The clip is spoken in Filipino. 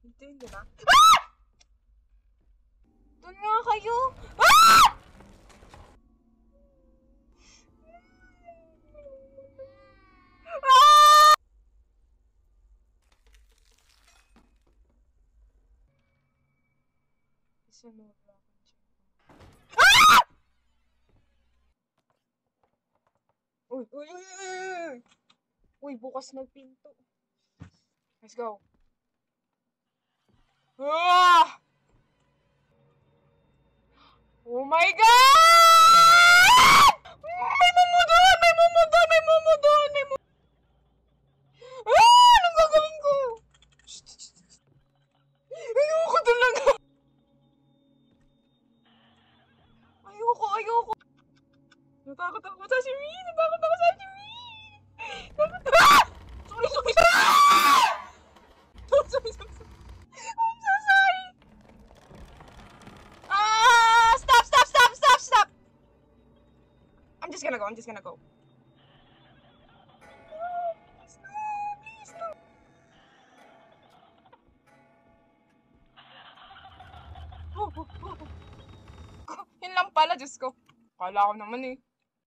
Dito yun, diba? Ah! Doon nga kayo! Ah! Ah! Isunod ako dyan. Ah! Uy, uy, uy, uy! Uy, bukas ng pinto. Let's go. Ah! Oh my God! May mumu doon! May mumu doon! May mumu doon! May mumu... Ah! Anong gagawin ko? Ayoko talaga! Ayoko, ayoko! Natakot ako sa Shimi! Natakot ako sa Shimi! Ah! Sorry, sorry, sorry! Ah! Sorry, sorry, sorry. I'm so sorry! Ah! Stop, stop, stop, stop, stop! I'm just gonna go, I'm just gonna go. Please, no, please, no. Oh, oh, oh. Yun lang pala, Diyos ko. Kala ko naman eh.